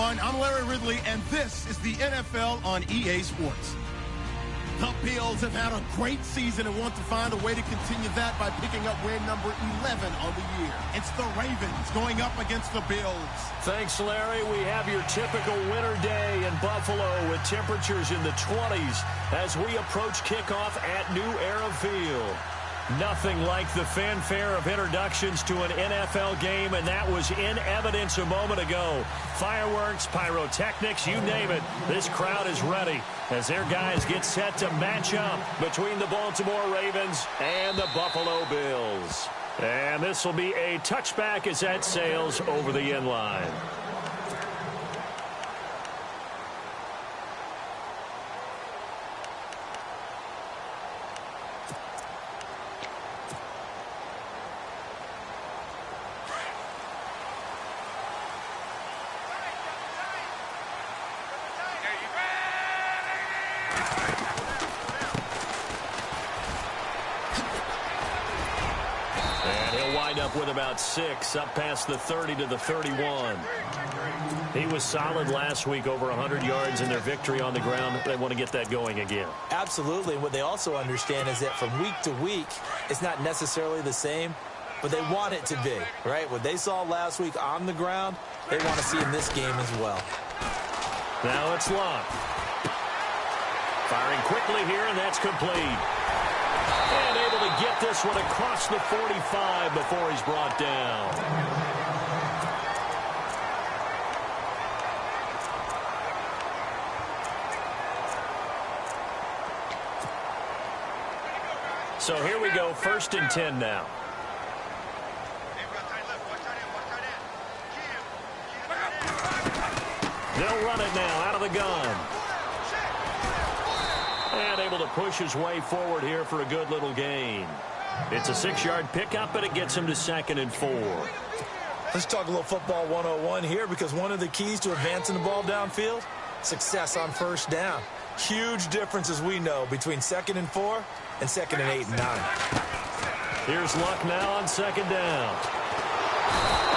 everyone. I'm Larry Ridley, and this is the NFL on EA Sports. The Bills have had a great season and want to find a way to continue that by picking up win number 11 on the year. It's the Ravens going up against the Bills. Thanks, Larry. We have your typical winter day in Buffalo with temperatures in the 20s as we approach kickoff at New Era Field. Nothing like the fanfare of introductions to an NFL game, and that was in evidence a moment ago. Fireworks, pyrotechnics, you name it. This crowd is ready as their guys get set to match up between the Baltimore Ravens and the Buffalo Bills. And this will be a touchback as that sails over the end line. With about 6 up past the 30 to the 31. He was solid last week, over 100 yards in their victory on the ground. They want to get that going again. Absolutely. What they also understand is that from week to week, it's not necessarily the same, but they want it to be, right? What they saw last week on the ground, they want to see in this game as well. Now it's Luck. Firing quickly here, and that's complete. And able to get this one across the 45 before he's brought down. So here we go, 1st and 10 now. They'll run it now out of the gun. And able to push his way forward here for a good little gain. It's a 6-yard pickup, and it gets him to 2nd and 4. Let's talk a little football 101 here, because one of the keys to advancing the ball downfield, success on 1st down. Huge difference, as we know, between 2nd and 4 and 2nd and 8 and 9. Here's Luck now on 2nd down.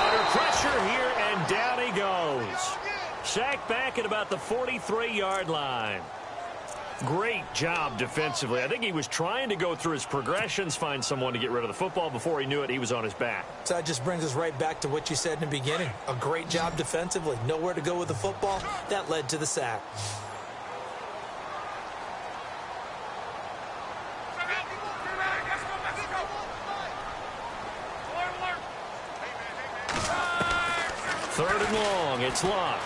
Under pressure here, and down he goes. Sacked back at about the 43-yard line. Great job defensively. I think he was trying to go through his progressions, find someone to get rid of the football. Before he knew it, he was on his back. So that just brings us right back to what you said in the beginning. A great job defensively. Nowhere to go with the football. That led to the sack. Third and long. It's Luck.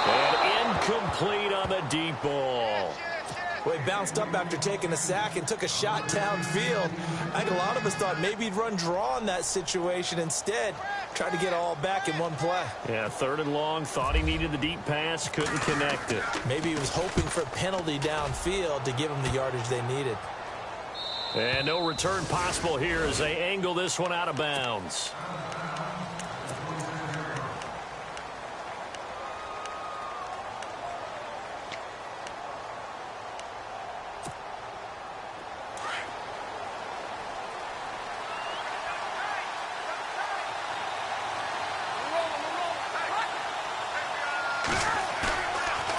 And incomplete on the deep ball. Well, he bounced up after taking a sack and took a shot downfield. I think a lot of us thought maybe he'd run draw in that situation. Instead, tried to get it all back in one play. Yeah, 3rd and long. Thought he needed the deep pass. Couldn't connect it. Maybe he was hoping for a penalty downfield to give him the yardage they needed. And no return possible here as they angle this one out of bounds.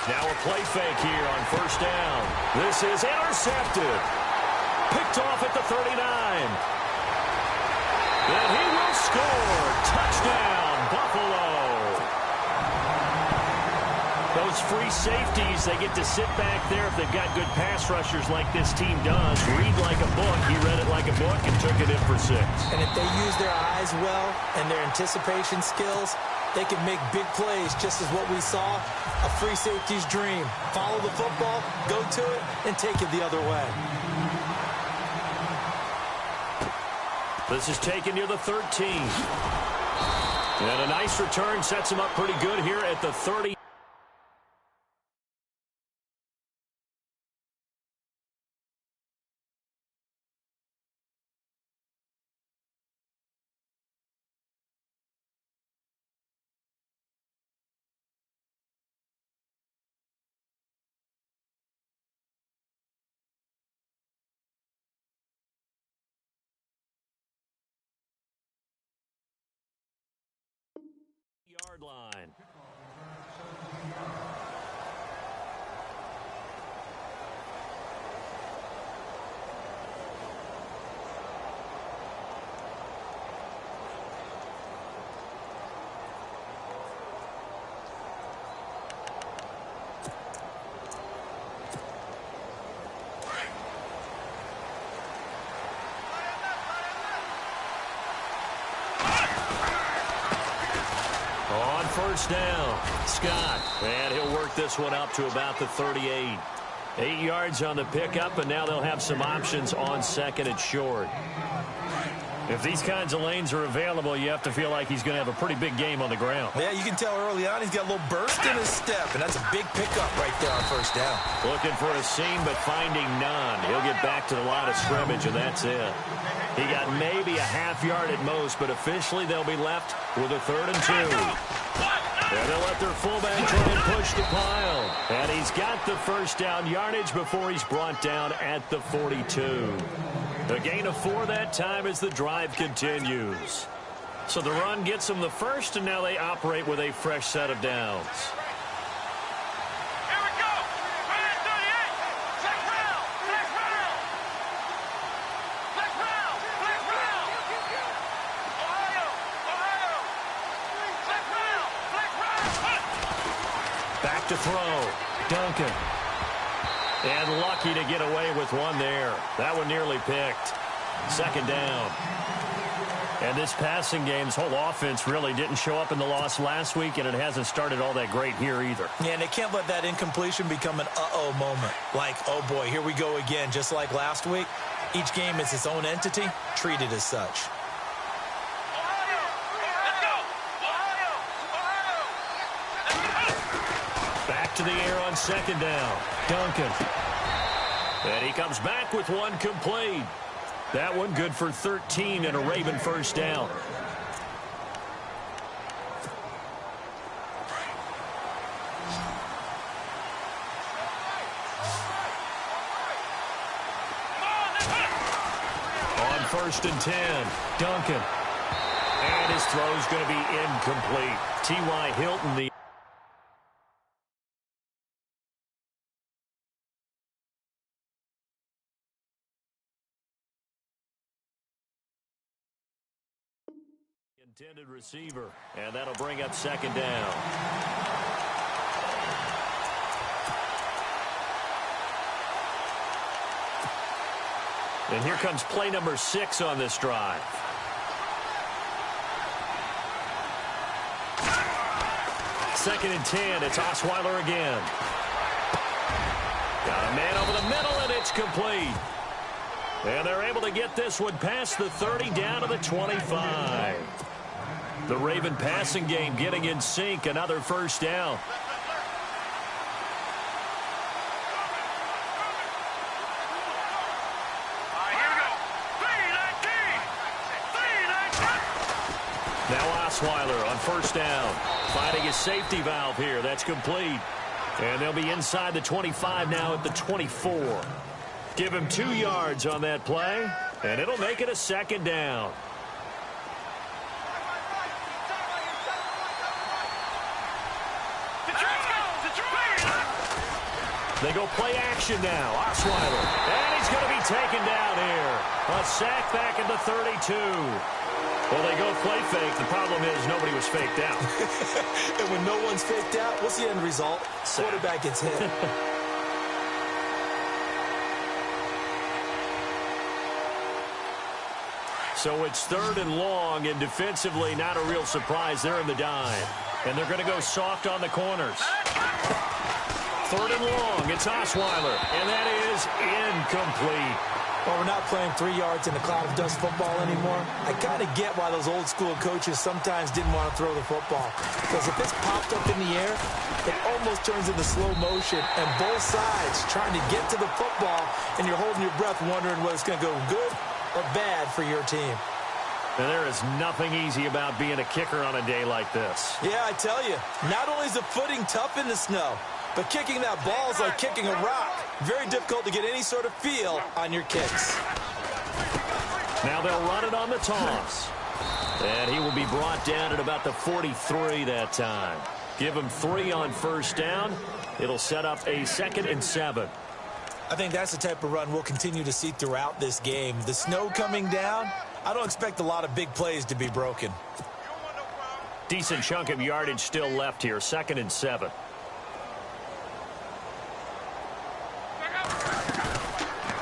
Now a play fake here on 1st down. This is intercepted. Picked off at the 39. And he will score. Touchdown, Buffalo. Those free safeties, they get to sit back there if they've got good pass rushers like this team does. Read like a book. He read it like a book and took it in for 6. And if they use their eyes well and their anticipation skills, they can make big plays, just as what we saw. A free safety's dream. Follow the football, go to it, and take it the other way. This is taken near the 13. And a nice return sets him up pretty good here at the 30. sideline. First down, Scott, and he'll work this one up to about the 38. 8 yards on the pickup, and now they'll have some options on second and short. If these kinds of lanes are available, you have to feel like he's going to have a pretty big game on the ground. Yeah, you can tell early on he's got a little burst in his step, and that's a big pickup right there on first down. Looking for a seam, but finding none. He'll get back to the line of scrimmage, and that's it. He got maybe a half yard at most, but officially they'll be left with a 3rd and 2. And they'll let their fullback try and push the pile. And he's got the first down yardage before he's brought down at the 42. A gain of 4 that time as the drive continues. So the run gets them the first, and now they operate with a fresh set of downs. To throw, Duncan. And lucky to get away with one there. That one nearly picked. 2nd down. And this passing game's whole offense really didn't show up in the loss last week, and it hasn't started all that great here either. Yeah, and they can't let that incompletion become an uh-oh moment. Like, oh boy, here we go again, just like last week. Each game is its own entity, treated as such. To the air on 2nd down. Duncan. And he comes back with one complete. That one good for 13 and a Raven first down. On 1st and 10, Duncan. And his throw's going to be incomplete. T.Y. Hilton, the intended receiver, and that'll bring up 2nd down. And here comes play number 6 on this drive. Second and 10, it's Osweiler again. Got a man over the middle, and it's complete. And they're able to get this one past the 30 down to the 25. The Raven passing game getting in sync. Another first down. Now Osweiler on first down. Finding his safety valve here. That's complete. And they'll be inside the 25 now at the 24. Give him 2 yards on that play, and it'll make it a 2nd down. They go play action now. Osweiler. And he's going to be taken down here. A sack back at the 32. Well, they go play fake. The problem is nobody was faked out. And when no one's faked out, what's the end result? Quarterback gets hit. So it's 3rd and long, and defensively not a real surprise. They're in the dime. And they're going to go soft on the corners. 3rd and long, it's Osweiler, and that is incomplete. Well, we're not playing 3 yards in a cloud of dust football anymore. I kind of get why those old school coaches sometimes didn't want to throw the football. Because if it's popped up in the air, it almost turns into slow motion, and both sides trying to get to the football, and you're holding your breath wondering whether it's going to go good or bad for your team. And there is nothing easy about being a kicker on a day like this. Yeah, I tell you, not only is the footing tough in the snow, but kicking that ball is like kicking a rock. Very difficult to get any sort of feel on your kicks. Now they'll run it on the toss. And he will be brought down at about the 43 that time. Give him 3 on first down. It'll set up a 2nd and 7. I think that's the type of run we'll continue to see throughout this game. The snow coming down, I don't expect a lot of big plays to be broken. Decent chunk of yardage still left here. 2nd and 7.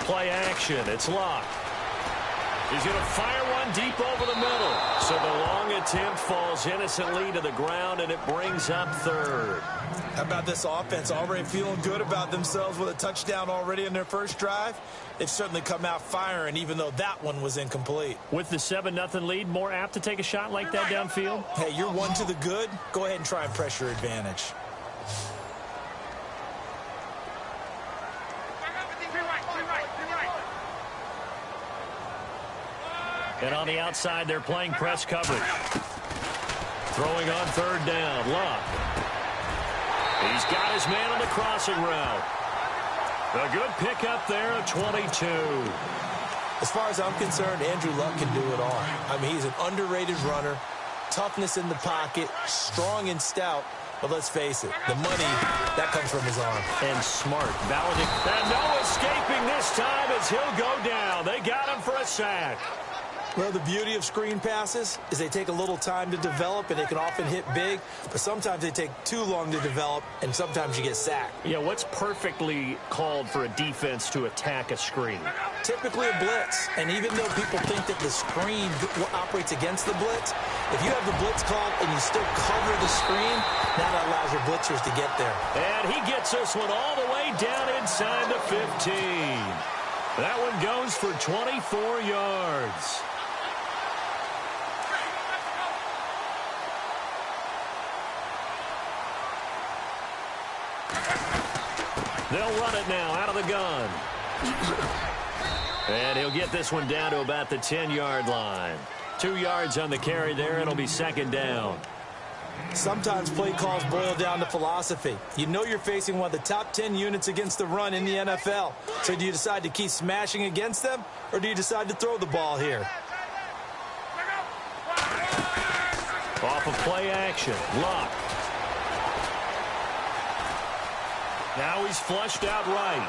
Play action. It's Luck. He's going to fire one deep over the middle. So the long attempt falls innocently to the ground, and it brings up 3rd. How about this offense already feeling good about themselves with a touchdown already in their first drive? They've certainly come out firing, even though that one was incomplete. With the 7-0 lead, more apt to take a shot like that downfield? Hey, you're one to the good. Go ahead and try and press your advantage. And on the outside, they're playing press coverage. Throwing on 3rd down, Luck. He's got his man on the crossing route. A good pickup there at 22. As far as I'm concerned, Andrew Luck can do it all. I mean, he's an underrated runner, toughness in the pocket, strong and stout. But let's face it, the money, that comes from his arm. And smart, validating. And no escaping this time as he'll go down. They got him for a sack. Well, the beauty of screen passes is they take a little time to develop, and they can often hit big, but sometimes they take too long to develop, and sometimes you get sacked. Yeah, what's perfectly called for a defense to attack a screen? Typically a blitz, and even though people think that the screen operates against the blitz, if you have the blitz called and you still cover the screen, now that allows your blitzers to get there. And he gets this one all the way down inside the 15. That one goes for 24 yards. They'll run it now out of the gun. And he'll get this one down to about the 10-yard line. 2 yards on the carry there. It'll be 2nd down. Sometimes play calls boil down to philosophy. You know you're facing one of the top 10 units against the run in the NFL. So do you decide to keep smashing against them, or do you decide to throw the ball here? Off of play action. Luck. Now he's flushed out right.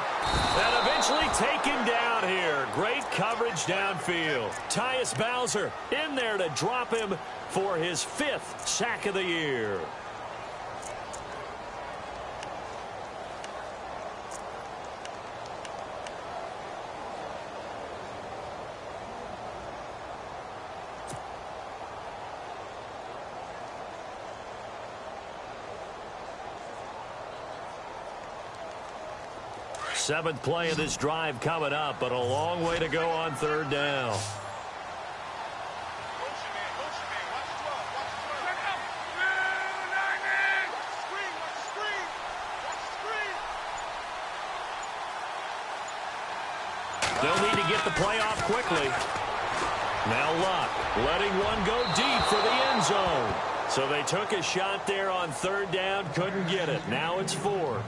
And eventually taken down here. Great coverage downfield. Tyus Bowser in there to drop him for his 5th sack of the year. Seventh play of this drive coming up, but a long way to go on 3rd down. They'll need to get the play off quickly. Now Luck letting one go deep for the end zone. So they took a shot there on 3rd down, couldn't get it. Now it's 4.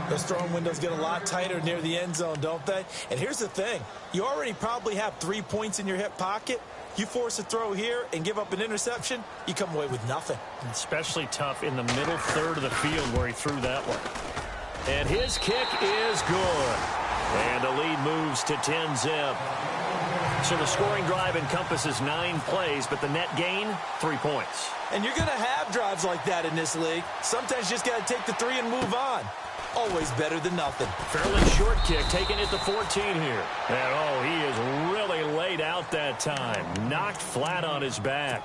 Those throwing windows get a lot tighter near the end zone, don't they? And here's the thing. You already probably have 3 points in your hip pocket. You force a throw here and give up an interception, you come away with nothing. Especially tough in the middle 3rd of the field where he threw that one. And his kick is good. And the lead moves to 10-zip. So the scoring drive encompasses 9 plays, but the net gain, 3 points. And you're going to have drives like that in this league. Sometimes you just got to take the 3 and move on. Always better than nothing. Fairly short kick, taking it to 14 here. And, oh, he is really laid out that time. Knocked flat on his back.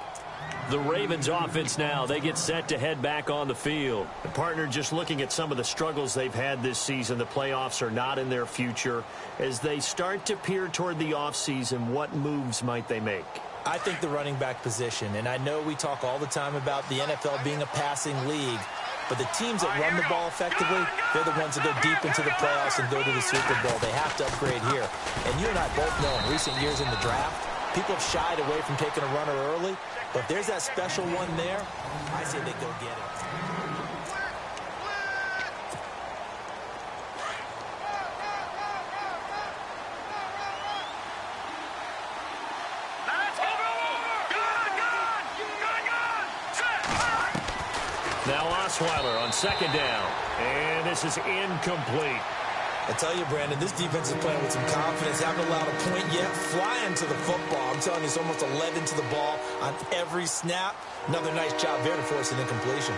The Ravens offense now, they get set to head back on the field. The partner just looking at some of the struggles they've had this season. The playoffs are not in their future. As they start to peer toward the offseason, what moves might they make? I think the running back position, and I know we talk all the time about the NFL being a passing league, but the teams that run the ball effectively, they're the ones that go deep into the playoffs and go to the Super Bowl. They have to upgrade here. And you and I both know in recent years in the draft, people have shied away from taking a runner early, but if there's that special one there, I say they go get it. Now Osweiler on second down. And this is incomplete. I tell you, Brandon, this defense is playing with some confidence. Haven't allowed a point yet. Flying to the football. I'm telling you, it's almost 11 to the ball on every snap. Another nice job there to force an incompletion.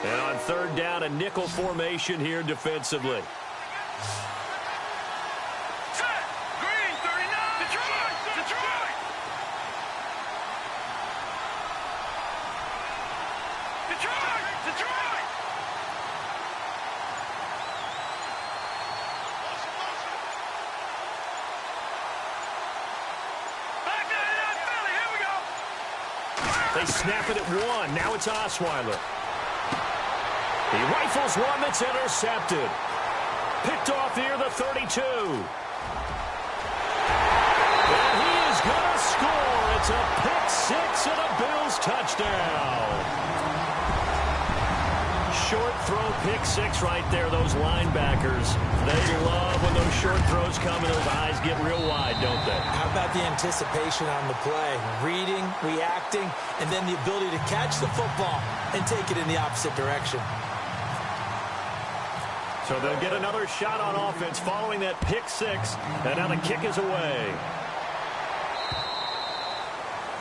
And on third down, a nickel formation here defensively. They snap it at one. Now it's Osweiler. He rifles one that's intercepted. Picked off near the 32. And he is going to score. It's a pick six and a Bills touchdown. Short throw pick six right there, those linebackers. They love when those short throws come and those eyes get real wide, don't they? How about the anticipation on the play? Reading, reacting, and then the ability to catch the football and take it in the opposite direction. So they'll get another shot on offense following that pick six, and now the kick is away.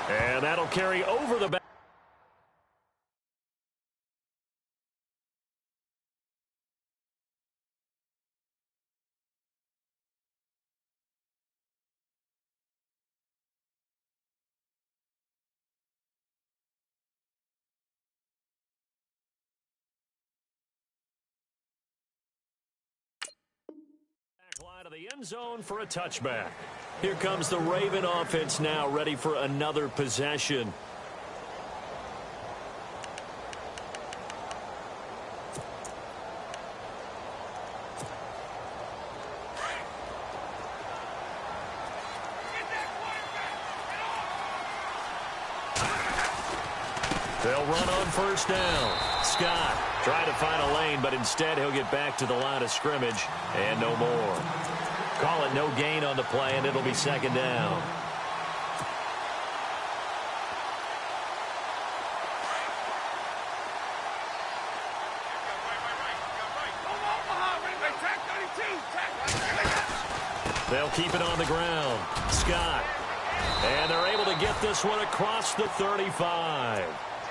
And that'll carry over the back. Line of the end zone for a touchback. Here comes the Raven offense now, ready for another possession. They'll run on first down. Scott trying to find a lane, but instead he'll get back to the line of scrimmage and no more. Call it no gain on the play, and it'll be second down. They'll keep it on the ground. Scott. And they're able to get this one across the 35.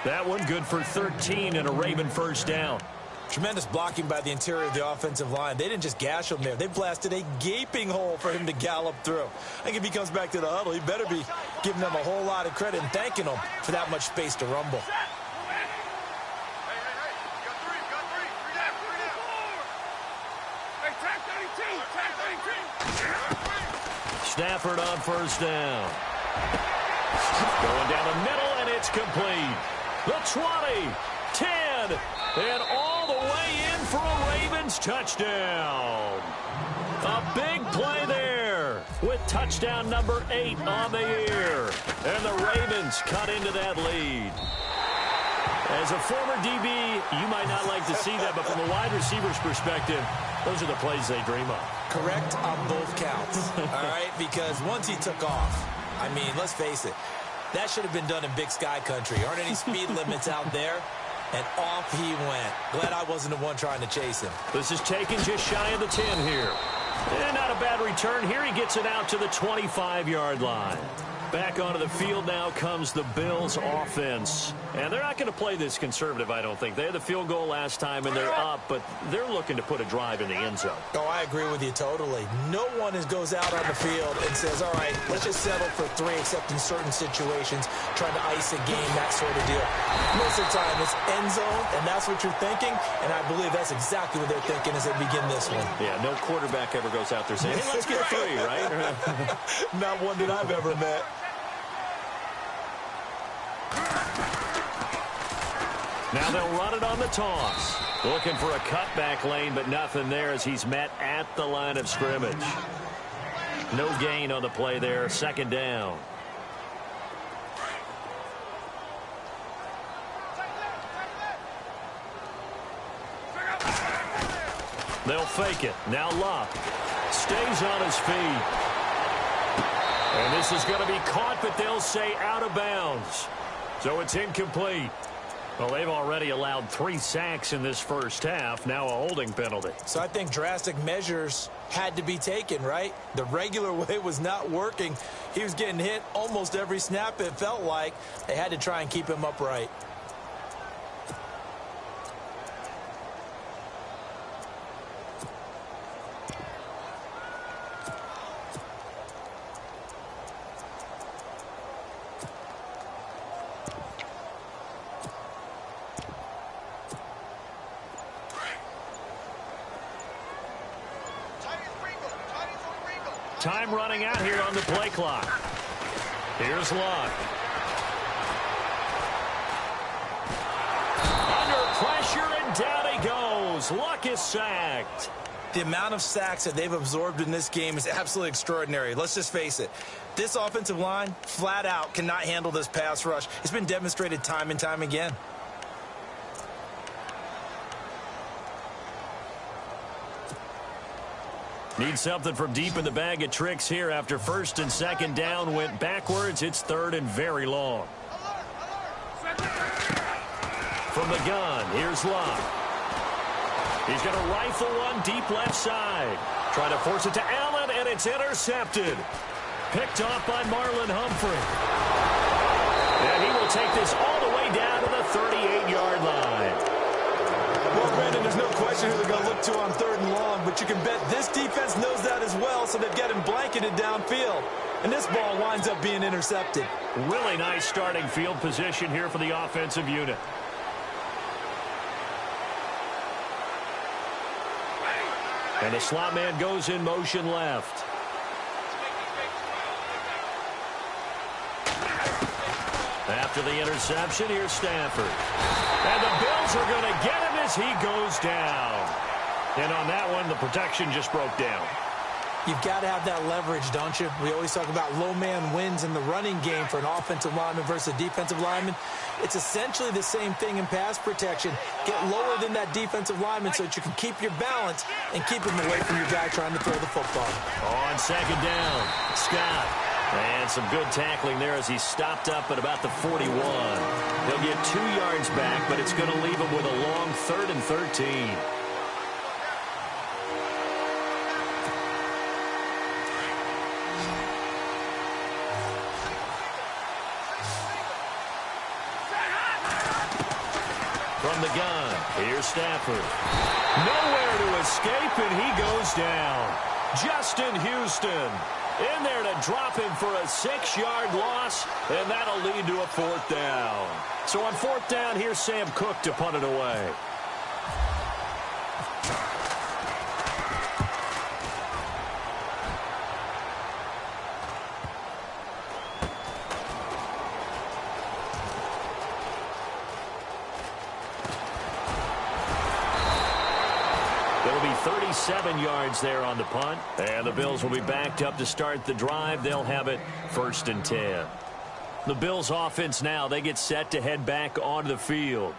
That one good for 13 and a Raven first down. Tremendous blocking by the interior of the offensive line. They didn't just gash him there. They blasted a gaping hole for him to gallop through. I think if he comes back to the huddle, he better be giving them a whole lot of credit and thanking them for that much space to rumble. Stafford on first down. Going down the middle, and it's complete. The 20, 10, and all the way in for a Ravens touchdown. A big play there with touchdown number 8 on the year. And the Ravens cut into that lead. As a former DB, you might not like to see that, but from a wide receiver's perspective, those are the plays they dream of. Correct on both counts, all right? Because once he took off, I mean, let's face it, that should have been done in Big Sky country. Aren't any speed limits out there? And off he went. Glad I wasn't the one trying to chase him. This is taken just shy of the 10 here. And not a bad return here. He gets it out to the 25-yard line. Back onto the field now comes the Bills offense. And they're not going to play this conservative, I don't think. They had the field goal last time, and they're up, but they're looking to put a drive in the end zone. Oh, I agree with you totally. No one goes out on the field and says, all right, let's just settle for 3, except in certain situations, trying to ice a game, that sort of deal. Most of the time, it's end zone, and that's what you're thinking, and I believe that's exactly what they're thinking as they begin this one. Yeah, no quarterback ever goes out there saying, hey, let's get 3, right? Not one that I've ever met. Now they'll run it on the toss. Looking for a cutback lane, but nothing there as he's met at the line of scrimmage. No gain on the play there. Second down. They'll fake it. Now Luck stays on his feet. And this is going to be caught, but they'll say out of bounds. So it's incomplete. Well, they've already allowed 3 sacks in this first half. Now a holding penalty. So I think drastic measures had to be taken, right? The regular way was not working. He was getting hit almost every snap, it felt like. They had to try and keep him upright. Time running out here on the play clock. Here's Luck. Under pressure, and down he goes. Luck is sacked. The amount of sacks that they've absorbed in this game is absolutely extraordinary. Let's just face it. This offensive line, flat out, cannot handle this pass rush. It's been demonstrated time and time again. Need something from deep in the bag of tricks here after first and second down went backwards. It's third and very long. From the gun, here's Luck. He's going to rifle one deep left side. Trying to force it to Allen, and it's intercepted. Picked off by Marlon Humphrey. And he will take this all the way down to the 38-yard line. Well, Brandon, there's no question who they're going to look to on third and long, but you can bet this defense knows that as well, so they've got him blanketed downfield. And this ball winds up being intercepted. Really nice starting field position here for the offensive unit. And the slot man goes in motion left. After the interception, here's Stafford. And the Bills are going to get him as he goes down. And on that one, the protection just broke down. You've got to have that leverage, don't you? We always talk about low man wins in the running game for an offensive lineman versus a defensive lineman. It's essentially the same thing in pass protection. Get lower than that defensive lineman so that you can keep your balance and keep him away from your guy trying to throw the football. On second down, Scott. And some good tackling there as he stopped up at about the 41. He'll get 2 yards back, but it's going to leave him with a long 3rd and 13. From the gun, here's Stafford. Nowhere to escape, and he goes down. Justin Houston in there to drop him for a 6-yard loss, and that'll lead to a 4th down. So on 4th down, here's Sam Cook to punt it away. It'll be 37 yards there on the punt. And the Bills will be backed up to start the drive. They'll have it 1st and 10. The Bills offense now, they get set to head back onto the field.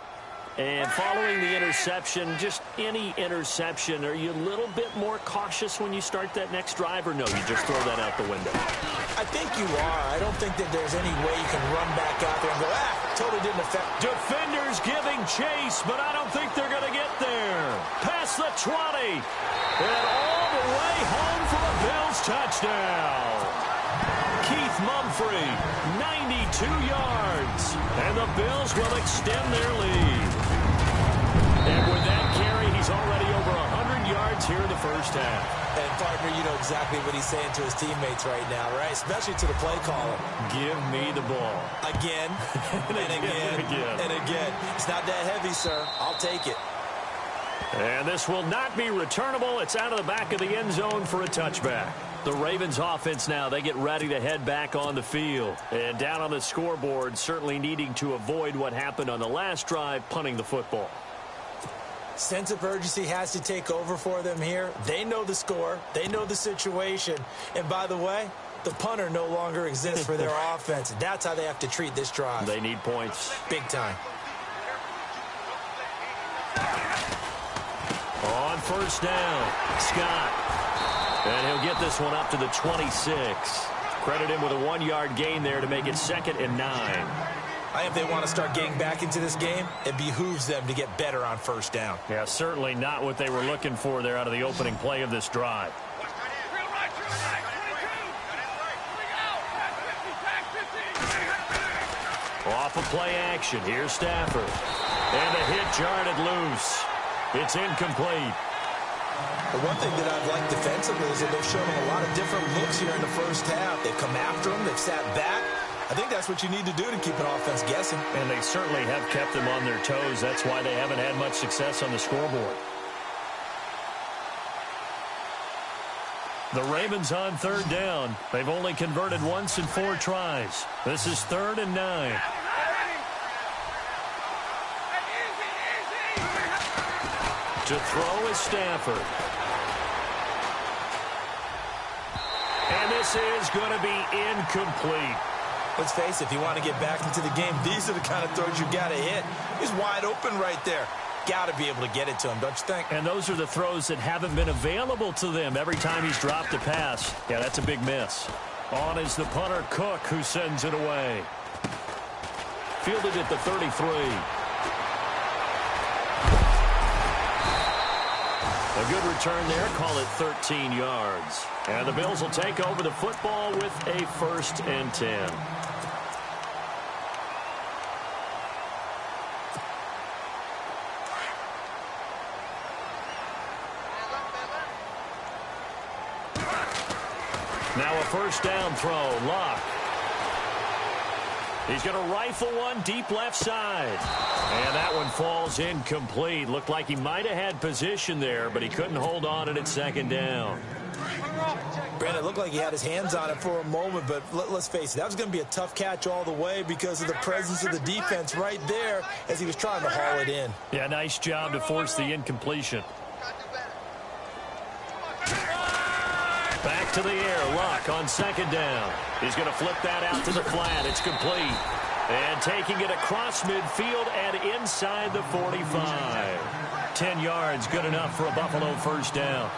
And following the interception, just any interception, are you a little bit more cautious when you start that next drive, or no, you just throw that out the window? I think you are. I don't think that there's any way you can run back out there and go, totally didn't affect. Defenders giving chase, but I don't think they're going to get there. Past the 20, and all the way home for a Bills touchdown. Keith Mumphrey, 92 yards, and the Bills will extend their lead. And with that carry, he's already over 100 yards here in the first half. And, partner, you know exactly what he's saying to his teammates right now, right? Especially to the play caller. Give me the ball. Again, and again, and again. It's not that heavy, sir. I'll take it. And this will not be returnable. It's out of the back of the end zone for a touchback. The Ravens offense now, they get ready to head back on the field. And down on the scoreboard, certainly needing to avoid what happened on the last drive, punting the football. Sense of urgency has to take over for them here. They know the score. They know the situation. And by the way, the punter no longer exists for their offense. That's how they have to treat this drive. They need points. Big time. On 1st down, Scott. And he'll get this one up to the 26. Credit him with a 1-yard gain there to make it 2nd and 9. I think if they want to start getting back into this game, it behooves them to get better on first down. Yeah, certainly not what they were looking for there out of the opening play of this drive. Off of play action, here's Stafford. And the hit jarred loose. It's incomplete. The one thing that I've liked defensively is that they've shown them a lot of different looks here in the first half. They've come after them. They've sat back. I think that's what you need to do to keep an offense guessing. And they certainly have kept them on their toes. That's why they haven't had much success on the scoreboard. The Ravens on third down. They've only converted once in 4 tries. This is 3rd and 9. To throw is Stafford. And this is going to be incomplete. Let's face it, if you want to get back into the game, these are the kind of throws you got to hit. He's wide open right there. Got to be able to get it to him, don't you think? And those are the throws that haven't been available to them every time he's dropped a pass. Yeah, that's a big miss. On is the punter, Cook, who sends it away. Fielded at the 33. A good return there. Call it 13 yards. And the Bills will take over the football with a 1st and 10. Now a first down throw. Luck. He's going to rifle one deep left side. And that one falls incomplete. Looked like he might have had position there, but he couldn't hold on it at 2nd down. Brandon, it looked like he had his hands on it for a moment, but let's face it, that was going to be a tough catch all the way because of the presence of the defense right there as he was trying to haul it in. Yeah, nice job to force the incompletion. Back to the air. Luck on 2nd down. He's going to flip that out to the flat. It's complete. And taking it across midfield and inside the 45. 10 yards, good enough for a Buffalo first down.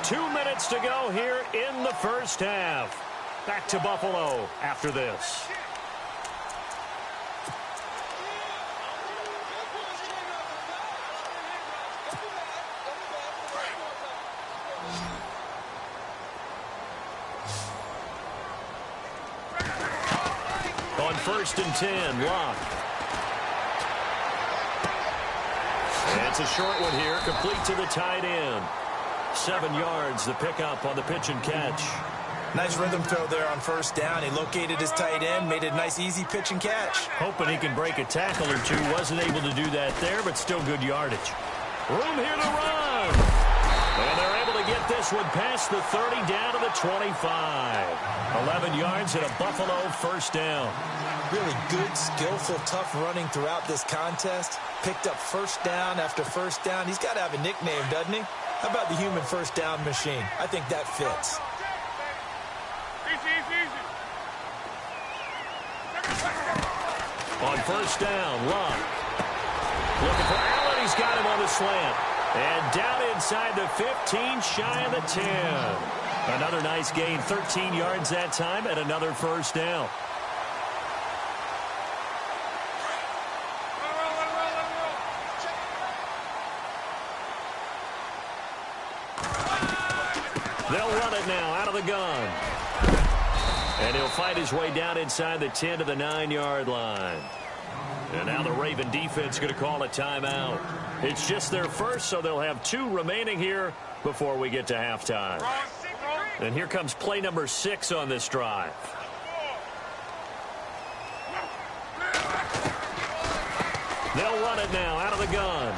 Two minutes to go here in the first half. Back to Buffalo after this. On 1st and 10, Lock. And it's a short one here, complete to the tight end. 7 yards, the pickup on the pitch and catch. Nice rhythm throw there on first down. He located his tight end, made it a nice, easy pitch and catch. Hoping he can break a tackle or two. Wasn't able to do that there, but still good yardage. Room here to run. And they're able to get this one past the 30 down to the 25. 11 yards and a Buffalo first down. Really good, skillful, tough running throughout this contest. Picked up first down after first down. He's got to have a nickname, doesn't he? How about the human first down machine? I think that fits. On first down, Luck. Looking for Allen. He's got him on the slant. And down inside the 15, shy of the 10. Another nice gain, 13 yards that time, and another first down. They'll run it now out of the gun. And he'll fight his way down inside the 10 to the 9-yard line. And now the Raven defense going to call a timeout. It's just their first, so they'll have 2 remaining here before we get to halftime. And here comes play number 6 on this drive. They'll run it now out of the gun.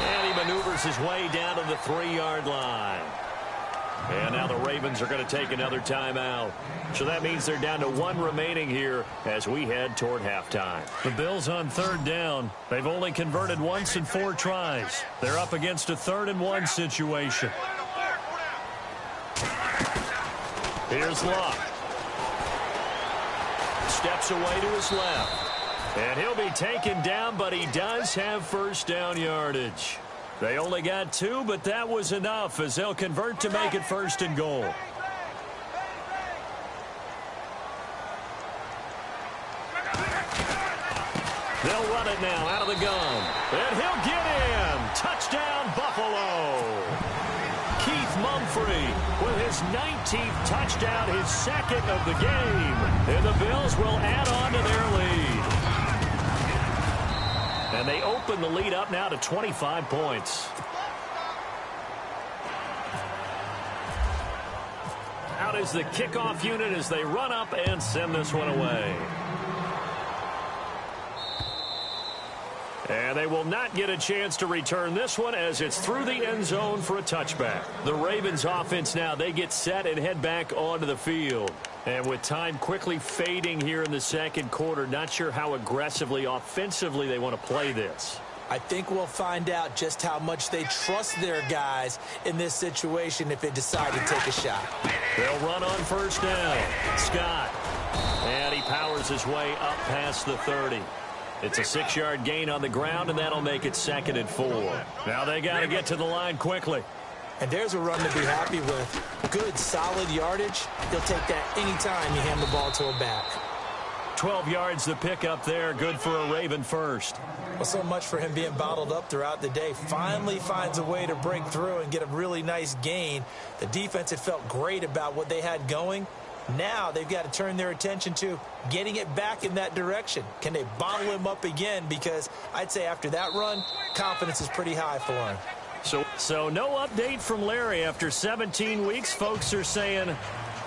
And he maneuvers his way down to the 3-yard line. And now the Ravens are going to take another timeout. So that means they're down to 1 remaining here as we head toward halftime. The Bills on third down. They've only converted once in 4 tries. They're up against a 3rd and 1 situation. Here's Luck. Steps away to his left. And he'll be taken down, but he does have first down yardage. They only got 2, but that was enough as they'll convert to make it 1st and goal. They'll run it now out of the gun. And he'll get in. Touchdown, Buffalo. Keith Mumphrey with his 19th touchdown, his 2nd of the game. And the Bills will add on to their lead. And they open the lead up now to 25 points. Out is the kickoff unit as they run up and send this one away. And they will not get a chance to return this one as it's through the end zone for a touchback. The Ravens offense now, they get set and head back onto the field. And with time quickly fading here in the 2nd quarter, not sure how aggressively, offensively they want to play this. I think we'll find out just how much they trust their guys in this situation if they decide to take a shot. They'll run on 1st down. Scott. And he powers his way up past the 30. It's a 6-yard gain on the ground, and that'll make it 2nd and 4. Now they got to get to the line quickly. And there's a run to be happy with. Good, solid yardage. He'll take that anytime you hand the ball to a back. 12 yards to pick up there. Good for a Raven first. Well, so much for him being bottled up throughout the day. Finally finds a way to break through and get a really nice gain. The defense had felt great about what they had going. Now they've got to turn their attention to getting it back in that direction. Can they bottle him up again? Because I'd say after that run, confidence is pretty high for him. So no update from Larry. After 17 weeks, folks are saying,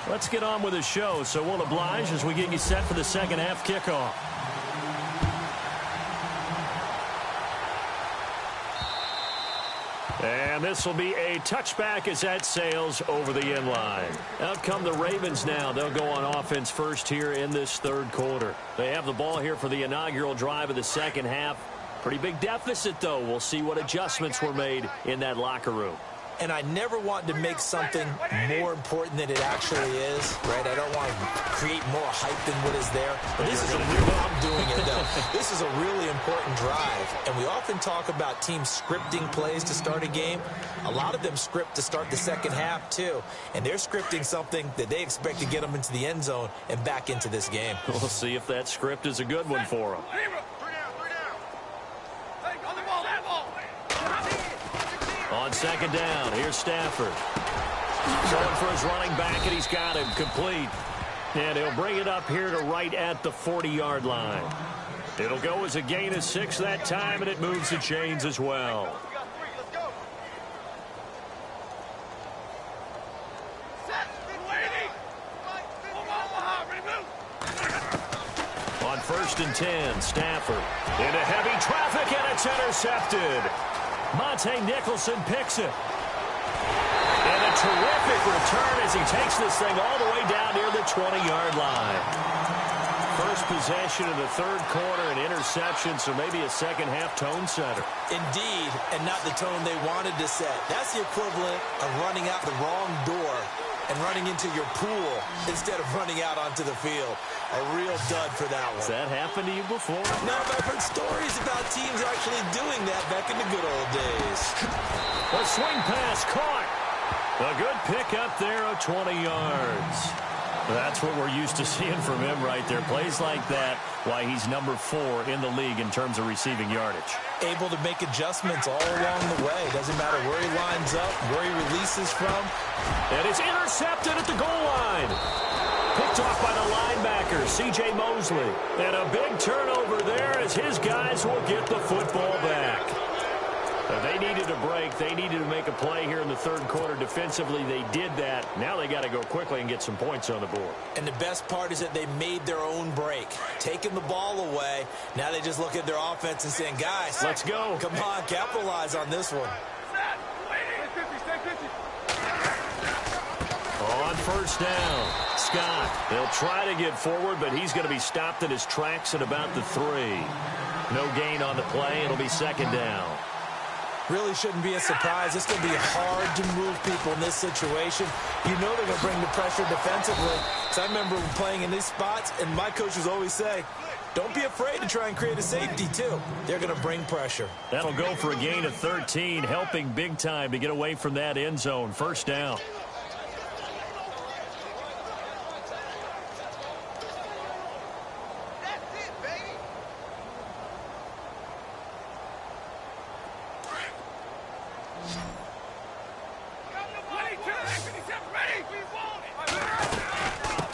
let's get on with the show. So we'll oblige as we get you set for the 2nd half kickoff. And this will be a touchback as that sails over the end line. Out come the Ravens now. They'll go on offense first here in this 3rd quarter. They have the ball here for the inaugural drive of the 2nd half. Pretty big deficit, though. We'll see what adjustments were made in that locker room. And I never want to make something more important than it actually is, right? I don't want to create more hype than what is there. But this is a real, I'm doing it, though. This is a really important drive. And we often talk about teams scripting plays to start a game. A lot of them script to start the 2nd half, too. And they're scripting something that they expect to get them into the end zone and back into this game. We'll see if that script is a good one for them. On 2nd down, here's Stafford. Going for his running back, and he's got him complete. And he'll bring it up here to right at the 40-yard line. It'll go as a gain of 6 that time, and it moves the chains as well. On 1st and 10, Stafford into heavy traffic, and it's intercepted. Monte Nicholson picks it. And a terrific return as he takes this thing all the way down near the 20-yard line. First possession of the 3rd quarter, an interception, so maybe a 2nd half tone setter. Indeed, and not the tone they wanted to set. That's the equivalent of running out the wrong door and running into your pool instead of running out onto the field. A real dud for that one. Has that happened to you before? No, I've heard stories about teams actually doing that back in the good old days. A swing pass caught. A good pickup there of 20 yards. That's what we're used to seeing from him right there. Plays like that, why he's number 4 in the league in terms of receiving yardage. Able to make adjustments all along the way. Doesn't matter where he lines up, where he releases from. And it's intercepted at the goal line. Picked off by the linebacker, C.J. Mosley. And a big turnover there as his guys will get the football back. They needed a break. They needed to make a play here in the 3rd quarter. Defensively, they did that. Now they got to go quickly and get some points on the board. And the best part is that they made their own break. Taking the ball away. Now they just look at their offense and saying, guys, let's go. Come on, capitalize on this one. On 1st down, Scott. They'll try to get forward, but he's going to be stopped in his tracks at about the 3. No gain on the play. It'll be 2nd down. Really shouldn't be a surprise. It's going to be hard to move people in this situation. You know they're going to bring the pressure defensively. So I remember playing in these spots, and my coaches always say, don't be afraid to try and create a safety, too. They're going to bring pressure. That'll go for a gain of 13, helping big time to get away from that end zone. First down.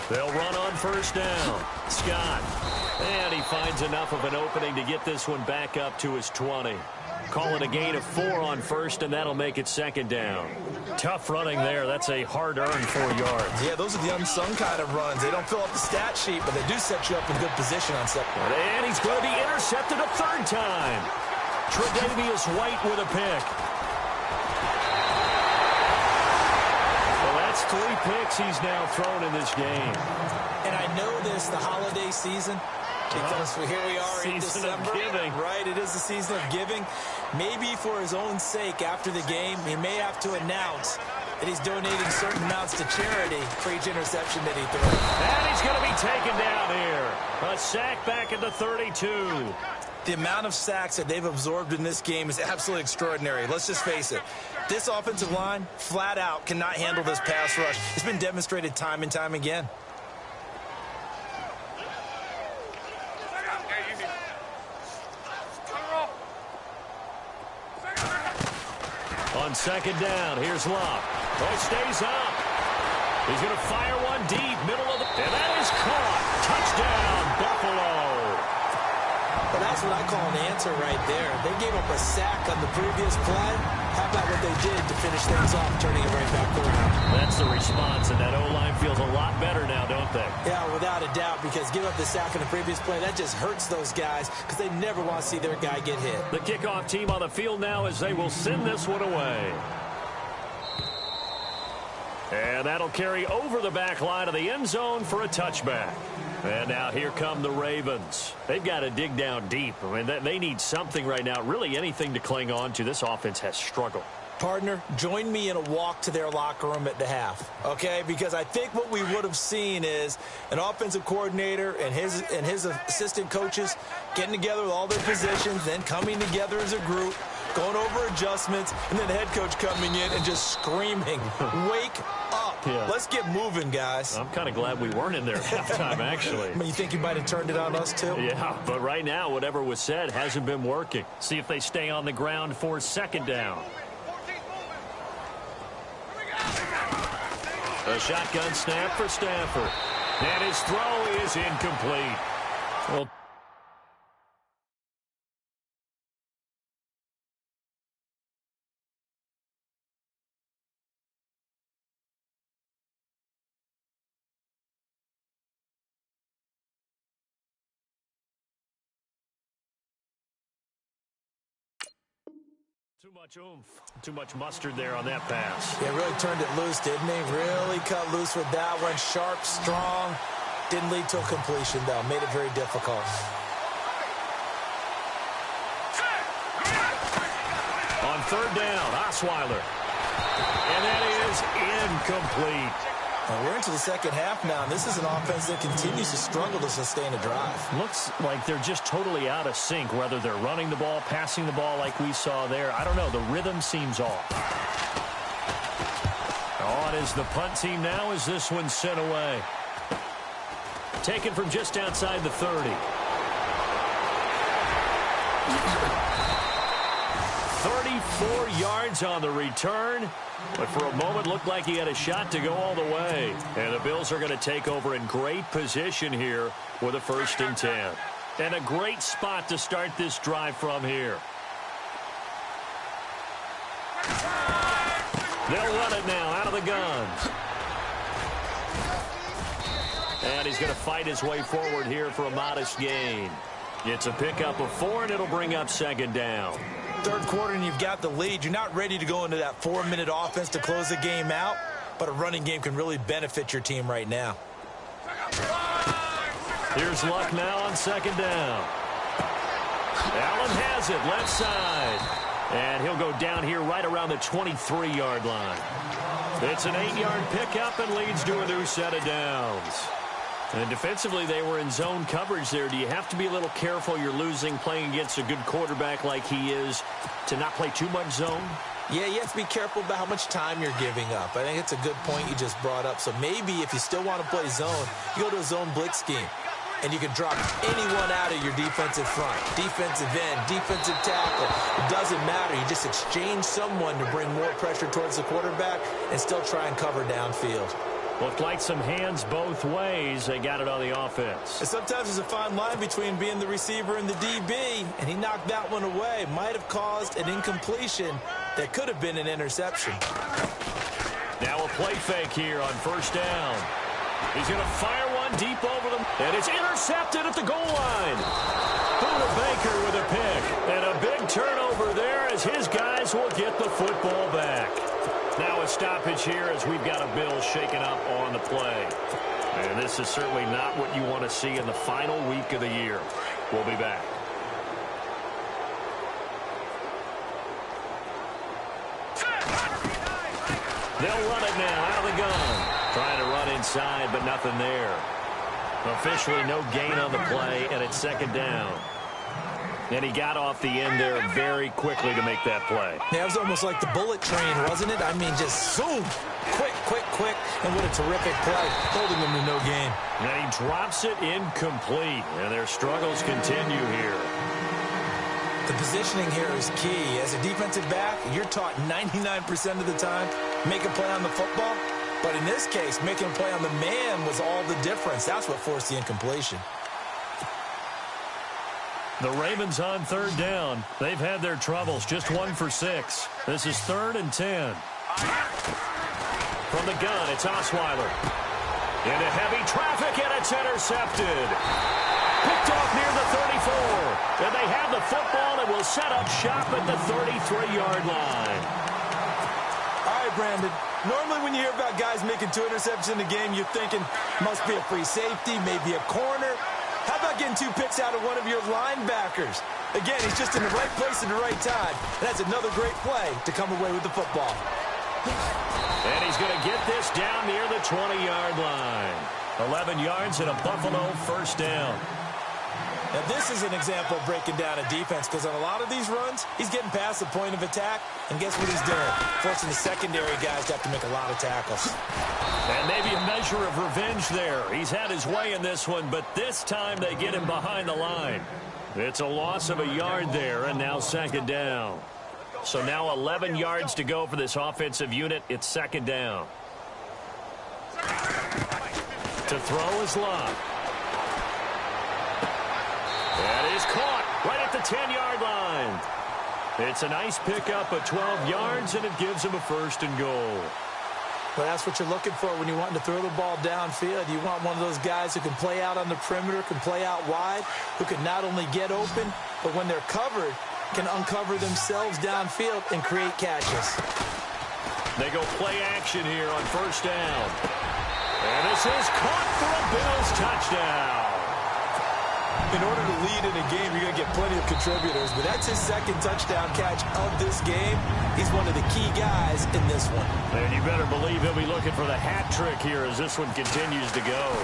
They'll run on first down. Scott. And he finds enough of an opening to get this one back up to his 20. Call it a gain of 4 on first, and that'll make it second down. Tough running there. That's a hard-earned 4 yards. Yeah, those are the unsung kind of runs. They don't fill up the stat sheet, but they do set you up in good position on second. And he's going to be intercepted a third time. Tre'Davious White with a pick. That's 3 picks he's now thrown in this game. And I know this, the holiday season, because here we are in December. Of giving. Right, it is the season of giving. Maybe for his own sake after the game, he may have to announce that he's donating certain amounts to charity for each interception that he throws. And he's going to be taken down here. A sack back at the 32. The amount of sacks that they've absorbed in this game is absolutely extraordinary. Let's just face it. This offensive line, flat out, cannot handle this pass rush. It's been demonstrated time and time again. On second down, here's Locke. Oh, stays up. He's going to fire one deep, middle of the... And that is caught. Touchdown, Buffalo. Well, that's what I call an answer right there. They gave up a sack on the previous play. How about what they did to finish things off, turning it right back around? That's the response, and that O-line feels a lot better now, don't they? Yeah, without a doubt, because give up the sack on the previous play, that just hurts those guys because they never want to see their guy get hit. The kickoff team on the field now as they will send this one away. And that'll carry over the back line of the end zone for a touchback. And now here come the Ravens. They've got to dig down deep. I mean, they need something right now, really anything to cling on to. This offense has struggled. Partner, join me in a walk to their locker room at the half, okay? Because I think what we would have seen is an offensive coordinator and his assistant coaches getting together with all their positions, then coming together as a group, going over adjustments, and then the head coach coming in and just screaming, wake up. Yeah. Let's get moving, guys. I'm kind of glad we weren't in there at halftime, actually. I mean, you think you might have turned it on us, too? Yeah, but right now, whatever was said hasn't been working. See if they stay on the ground for second down. A shotgun snap for Stafford. And his throw is incomplete. Well, too much oomph, too much mustard there on that pass. Yeah, really turned it loose, didn't he? Really cut loose with that one. Sharp, strong. Didn't lead to a completion, though. Made it very difficult. On third down, Osweiler. And that is incomplete. Well, we're into the second half now, and this is an offense that continues to struggle to sustain a drive. Looks like they're just totally out of sync, whether they're running the ball, passing the ball like we saw there. I don't know. The rhythm seems off. On is the punt team now as this one's sent away. Taken from just outside the 30. 34 yards on the return. But for a moment, looked like he had a shot to go all the way. And the Bills are going to take over in great position here with a 1st and 10. And a great spot to start this drive from here. They'll run it now out of the gun. And he's going to fight his way forward here for a modest gain. It's a pickup of 4, and it'll bring up second down. Third quarter, and you've got the lead. You're not ready to go into that 4-minute offense to close the game out, but a running game can really benefit your team right now. Here's Luck now on second down. Allen has it, left side. And he'll go down here right around the 23-yard line. It's an 8-yard pickup and leads to a new set of downs. And defensively, they were in zone coverage there. Do you have to be a little careful? You're losing playing against a good quarterback like he is to not play too much zone? Yeah, you have to be careful about how much time you're giving up. I think it's a good point you just brought up. So maybe if you still want to play zone, you go to a zone blitz scheme. And you can drop anyone out of your defensive front. Defensive end, defensive tackle. It doesn't matter. You just exchange someone to bring more pressure towards the quarterback and still try and cover downfield. Looked like some hands both ways. They got it on the offense. And sometimes there's a fine line between being the receiver and the DB, and he knocked that one away. Might have caused an incompletion that could have been an interception. Now a play fake here on first down. He's going to fire one deep over them, and it's intercepted at the goal line. Buda Baker with a pick, and a big turnover there as his guys will get the football back. Now a stoppage here as we've got a Bill shaken up on the play. And this is certainly not what you want to see in the final week of the year. We'll be back. They'll run it now out of the gun. Trying to run inside, but nothing there. Officially no gain on the play, and it's second down. And he got off the end there very quickly to make that play. Yeah, it was almost like the bullet train, wasn't it? I mean, just zoom. Quick, quick, quick. And what a terrific play, holding him to no gain. And he drops it incomplete. And their struggles continue here. The positioning here is key. As a defensive back, you're taught 99% of the time, make a play on the football. But in this case, making a play on the man was all the difference. That's what forced the incompletion. The Ravens on third down. They've had their troubles, just 1 for 6. This is 3rd and 10. From the gun, it's Osweiler. Into heavy traffic, and it's intercepted. Picked off near the 34. And they have the football and will set up shop at the 33-yard line. All right, Brandon. Normally when you hear about guys making 2 interceptions in a game, you're thinking must be a free safety, maybe a corner. How about getting 2 picks out of one of your linebackers? Again, he's just in the right place at the right time. And that's another great play to come away with the football. And he's going to get this down near the 20-yard line. 11 yards and a Buffalo first down. Now, this is an example of breaking down a defense because on a lot of these runs, he's getting past the point of attack, and guess what he's doing? Forcing the secondary guys to have to make a lot of tackles. And maybe a measure of revenge there. He's had his way in this one, but this time they get him behind the line. It's a loss of a yard there, and now second down. So now 11 yards to go for this offensive unit. It's second down. To throw is Love. That is caught right at the 10-yard line. It's a nice pickup of 12 yards, and it gives him a 1st and goal. Well, that's what you're looking for when you want to throw the ball downfield. You want one of those guys who can play out on the perimeter, can play out wide, who can not only get open, but when they're covered, can uncover themselves downfield and create catches. They go play action here on first down. And this is caught for a Bills touchdown. In order to lead in a game, you're going to get plenty of contributors, but that's his 2nd touchdown catch of this game. He's one of the key guys in this one. And you better believe he'll be looking for the hat trick here as this one continues to go.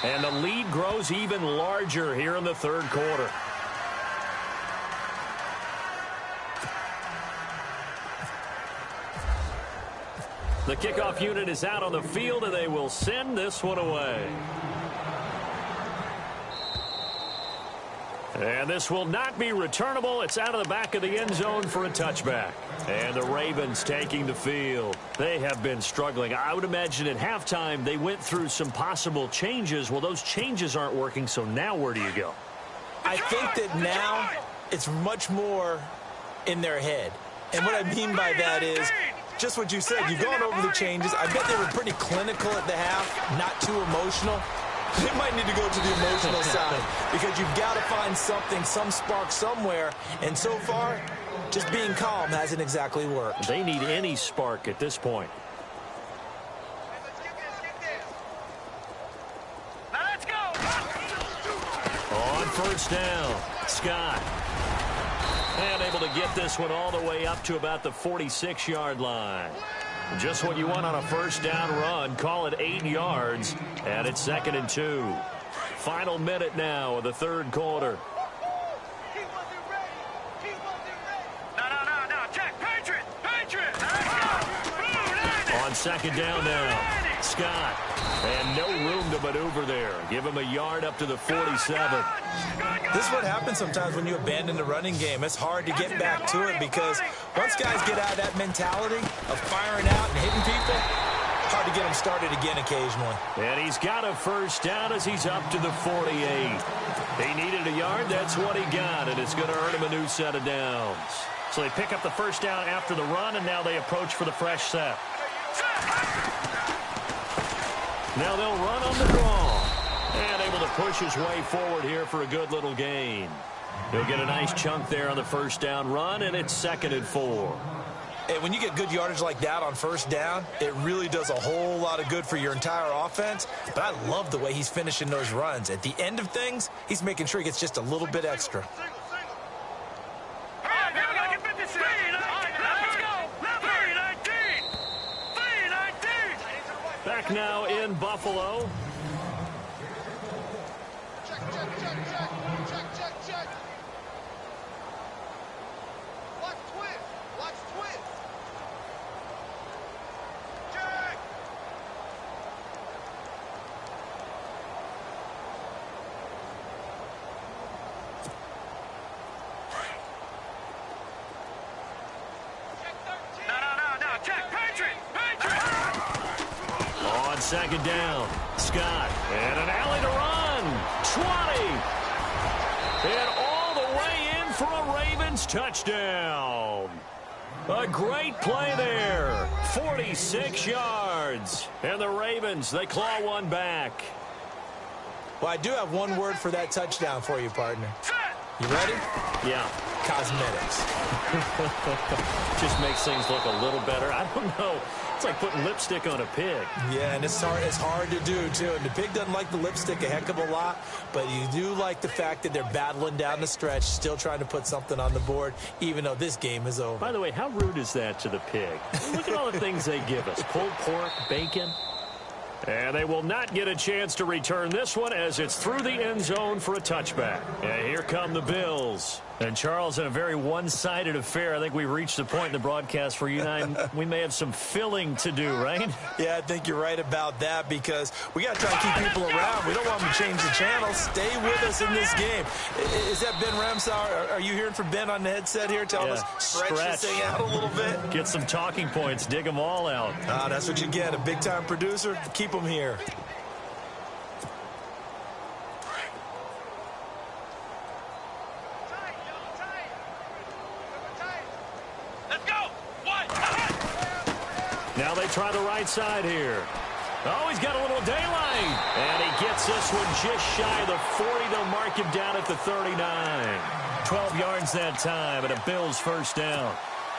And the lead grows even larger here in the 3rd quarter. The kickoff unit is out on the field, and they will send this one away. And this will not be returnable. It's out of the back of the end zone for a touchback. And the Ravens taking the field. They have been struggling. I would imagine at halftime they went through some possible changes. Well, those changes aren't working, so now where do you go? I think that now it's much more in their head. And what I mean by that is just what you said. You've gone over the changes. I bet they were pretty clinical at the half, not too emotional. They might need to go to the emotional side because you've got to find something, some spark somewhere. And so far, just being calm hasn't exactly worked. They need any spark at this point. Let's go. On first down, Scott. And able to get this one all the way up to about the 46-yard line. Just what you want on a first down run. Call it 8 yards, and it's 2nd and 2. Final minute now of the third quarter. On 2nd down now, Scott. And no room to maneuver there. Give him a yard up to the 47. This is what happens sometimes when you abandon the running game. It's hard to get back to it because once guys get out of that mentality of firing out and hitting people, hard to get them started again occasionally. And he's got a first down as he's up to the 48. He needed a yard. That's what he got, and it's going to earn him a new set of downs. So they pick up the first down after the run, and now they approach for the fresh set. Now they'll run on the draw. And able to push his way forward here for a good little gain. He'll get a nice chunk there on the first down run, and it's 2nd and 4. Hey, when you get good yardage like that on first down, it really does a whole lot of good for your entire offense. But I love the way he's finishing those runs. At the end of things, he's making sure he gets just a little bit extra. Back now in Buffalo. Check. Watch twist. Check. No. Check. Patriot. On 2nd down, Scott. And an alley to run. 20. And all the way in for a Ravens touchdown. A great play there. 46 yards. And the Ravens, they claw one back. Well, I do have one word for that touchdown for you, partner. You ready? Yeah. Cosmetics. Just makes things look a little better. I don't know. It's like putting lipstick on a pig. Yeah, and it's hard to do, too. And the pig doesn't like the lipstick a heck of a lot, but you do like the fact that they're battling down the stretch, still trying to put something on the board, even though this game is over. By the way, how rude is that to the pig? Look at all the things they give us. Pulled pork, bacon. And they will not get a chance to return this one as it's through the end zone for a touchback. And here come the Bills. And, Charles, in a very one-sided affair, I think we've reached the point in the broadcast where you and I, we may have some filling to do, right? Yeah, I think you're right about that because we got to try and keep people around. We don't want them to change the channel. Stay with us in this game. Is that Ben Ramsauer? Are you hearing from Ben on the headset here? Tell us, stretch this thing out a little bit. Get some talking points. Dig them all out. That's what you get. A big-time producer. Keep them here. Now they try the right side here. Oh, he's got a little daylight. And he gets this one just shy of the 40. They'll mark him down at the 39. 12 yards that time and a Bills first down.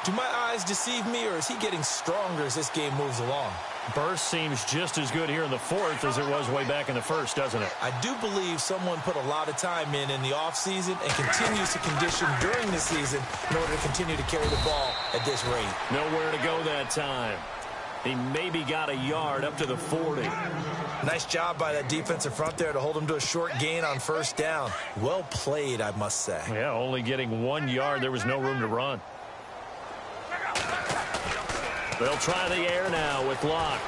Do my eyes deceive me, or is he getting stronger as this game moves along? Burst seems just as good here in the fourth as it was way back in the first, doesn't it? I do believe someone put a lot of time in the offseason and continues to condition during the season in order to continue to carry the ball at this rate. Nowhere to go that time. He maybe got a yard up to the 40. Nice job by that defensive front there to hold him to a short gain on first down. Well played, I must say. Yeah, only getting 1 yard. There was no room to run. They'll try the air now with Locke.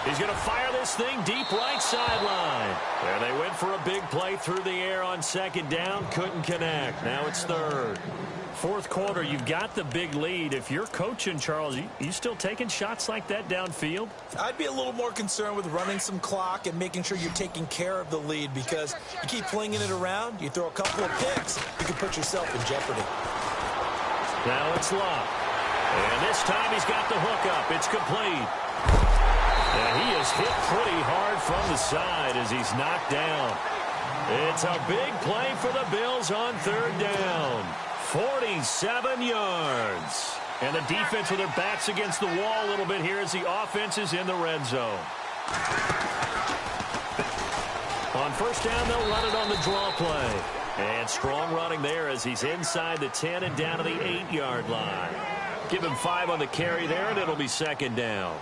He's going to fire this thing deep right sideline. And they went for a big play through the air on second down. Couldn't connect. Now it's third. Fourth quarter, you've got the big lead. If you're coaching, Charles, you still taking shots like that downfield? I'd be a little more concerned with running some clock and making sure you're taking care of the lead, because you keep flinging it around, you throw a couple of picks, you can put yourself in jeopardy. Now it's Locke. And this time he's got the hook up. It's complete. And he is hit pretty hard from the side as he's knocked down. It's a big play for the Bills on third down. 47 yards. And the defense with their backs against the wall a little bit here as the offense is in the red zone. On first down, they'll run it on the draw play. And strong running there as he's inside the 10 and down to the 8-yard line. Give him 5 on the carry there, and it'll be second down.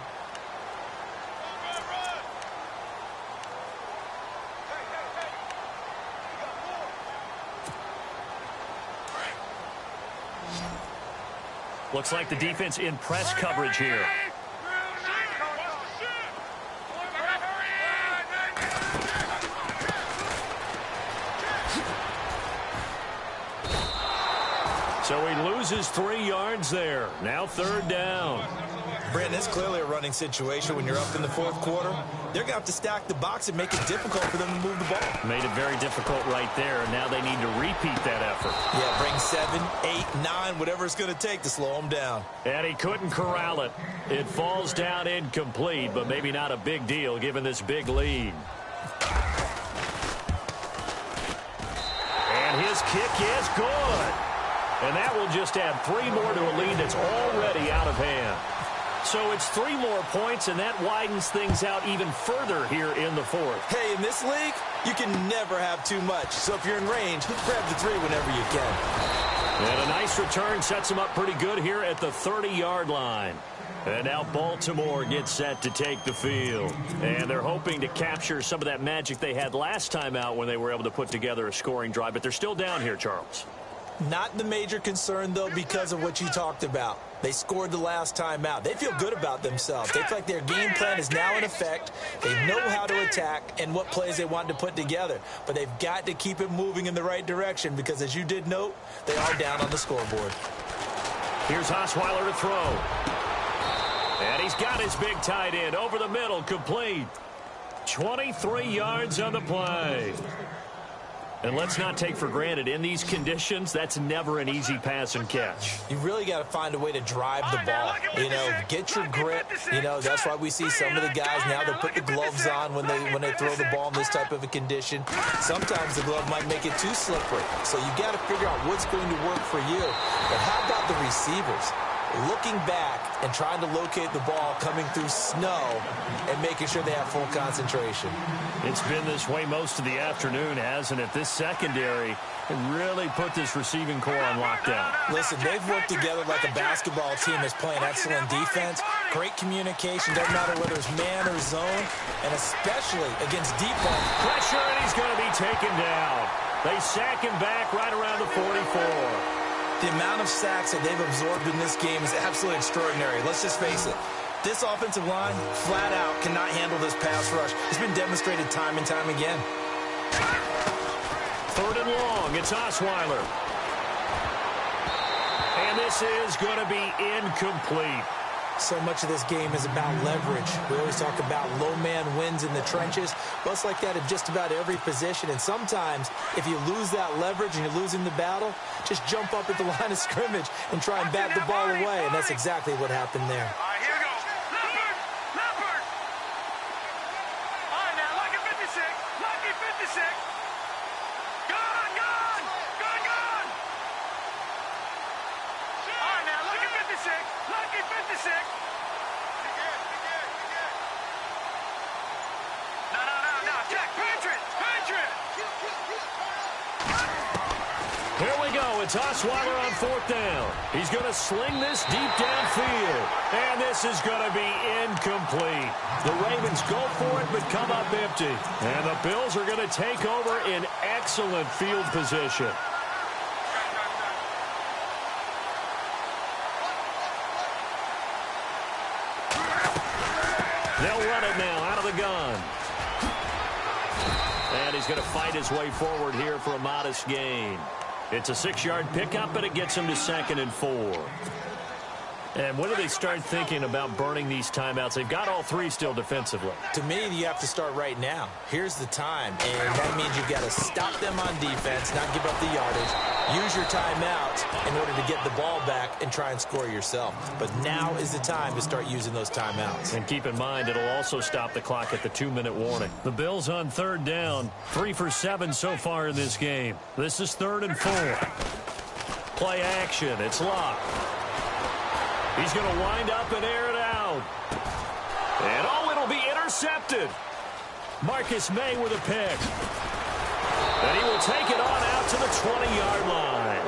Looks like the defense in press coverage here. So he loses 3 yards there. Now third down. Brandon, it's clearly a running situation when you're up in the fourth quarter. They're going to have to stack the box and make it difficult for them to move the ball. Made it very difficult right there, and now they need to repeat that effort. Yeah, bring 7, 8, 9, whatever it's going to take to slow them down. And he couldn't corral it. It falls down incomplete, but maybe not a big deal given this big lead. And his kick is good. And that will just add 3 more to a lead that's already out of hand. So it's 3 more points, and that widens things out even further here in the fourth. Hey, in this league, you can never have too much. So if you're in range, grab the 3 whenever you can. And a nice return sets him up pretty good here at the 30-yard line. And now Baltimore gets set to take the field. And they're hoping to capture some of that magic they had last time out when they were able to put together a scoring drive. But they're still down here, Charles. Not the major concern, though, because of what you talked about. They scored the last time out. They feel good about themselves. They feel like their game plan is now in effect. They know how to attack and what plays they want to put together. But they've got to keep it moving in the right direction because, as you did note, they are down on the scoreboard. Here's Osweiler to throw. And he's got his big tight end over the middle, complete. 23 yards on the play. And let's not take for granted, in these conditions, that's never an easy pass and catch. You really got to find a way to drive the ball. You know, get your grip. You know, that's why we see some of the guys now, they put the gloves on when they throw the ball in this type of a condition. Sometimes the glove might make it too slippery. So you got to figure out what's going to work for you. But how about the receivers? Looking back and trying to locate the ball coming through snow and making sure they have full concentration. It's been this way most of the afternoon, hasn't it? This secondary really put this receiving core on lockdown. Listen, they've worked together like a basketball team that's playing excellent defense. Great communication, doesn't matter whether it's man or zone, and especially against deep ball. Pressure, and he's going to be taken down. They sack him back right around the 44. The amount of sacks that they've absorbed in this game is absolutely extraordinary. Let's just face it. This offensive line, flat out, cannot handle this pass rush. It's been demonstrated time and time again. 3rd and long. It's Osweiler. And this is going to be incomplete. So much of this game is about leverage. We always talk about low man wins in the trenches. Well, it's like that in just about every position. And sometimes, if you lose that leverage and you're losing the battle, just jump up at the line of scrimmage and try and bat the ball away. And that's exactly what happened there. All right, here we go. Leopard! All right, now, lucky 56. Lucky 56. Gone! All right, now, lucky 56. Lucky 56. No. Jack, Patriot! Here we go. It's Osweiler on 4th down. He's going to sling this deep downfield. And this is going to be incomplete. The Ravens go for it, but come up empty. And the Bills are going to take over in excellent field position. They'll run it now out of the gun. And he's going to fight his way forward here for a modest gain. It's a 6-yard pickup, and it gets him to 2nd and 4. And when do they start thinking about burning these timeouts? They've got all 3 still defensively. To me, you have to start right now. Here's the time, and that means you've got to stop them on defense, not give up the yardage. Use your timeouts in order to get the ball back and try and score yourself. But now is the time to start using those timeouts. And keep in mind, it'll also stop the clock at the 2-minute warning. The Bills on 3rd down, 3 for 7 so far in this game. This is 3rd and 4. Play action. It's locked. He's going to wind up and air it out. And, it'll be intercepted. Marcus May with a pick. And he will take it on out to the 20-yard line.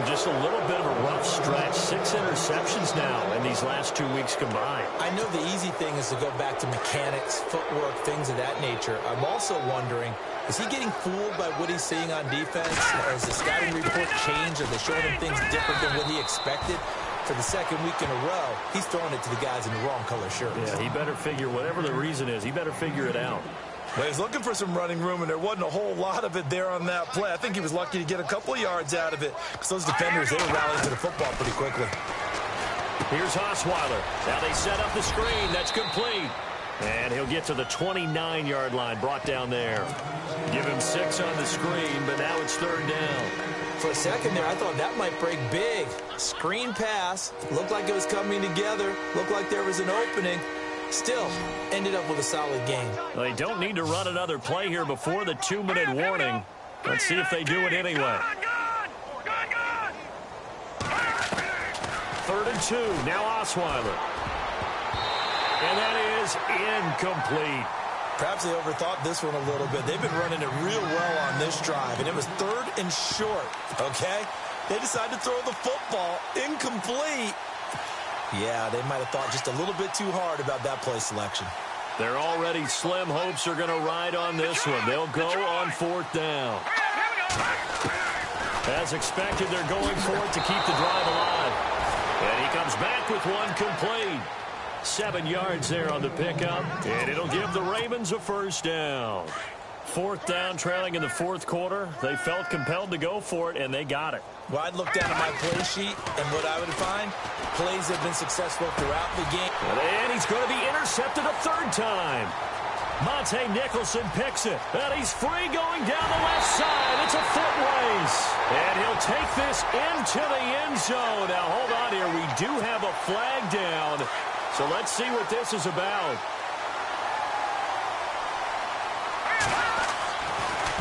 Just a little bit of a rough stretch. 6 interceptions now in these last 2 weeks combined. I know the easy thing is to go back to mechanics, footwork, things of that nature. I'm also wondering, is he getting fooled by what he's seeing on defense? Has the scouting report changed? Are they showing him things different than what he expected? For the second week in a row, he's throwing it to the guys in the wrong color shirts. Yeah, he better figure, whatever the reason is, he better figure it out. Well, he's looking for some running room, and there wasn't a whole lot of it there on that play. I think he was lucky to get a couple of yards out of it because those defenders, they were rallying to the football pretty quickly. Here's Osweiler. Now they set up the screen. That's complete. And he'll get to the 29-yard line, brought down there. Give him 6 on the screen, but now it's 3rd down. For a second there, I thought that might break big. Screen pass. Looked like it was coming together. Looked like there was an opening. Still, ended up with a solid game. They don't need to run another play here before the 2-minute warning. Let's see if they do it anyway. 3rd and 2. Now Osweiler. And that is incomplete. Perhaps they overthought this one a little bit. They've been running it real well on this drive, and it was 3rd and short, okay? They decided to throw the football incomplete. Yeah, they might have thought just a little bit too hard about that play selection. Their already slim hopes are going to ride on this one. They'll go on 4th down. As expected, they're going for it to keep the drive alive. And he comes back with one complete. 7 yards there on the pickup, and it'll give the Ravens a 1st down. 4th down, trailing in the 4th quarter. They felt compelled to go for it, and they got it. Well, I'd look down at my play sheet, and what I would find, plays have been successful throughout the game. And he's going to be intercepted a 3rd time. Monte Nicholson picks it, and he's free going down the left side. It's a foot race, and he'll take this into the end zone. Now, hold on here. We do have a flag down, so let's see what this is about.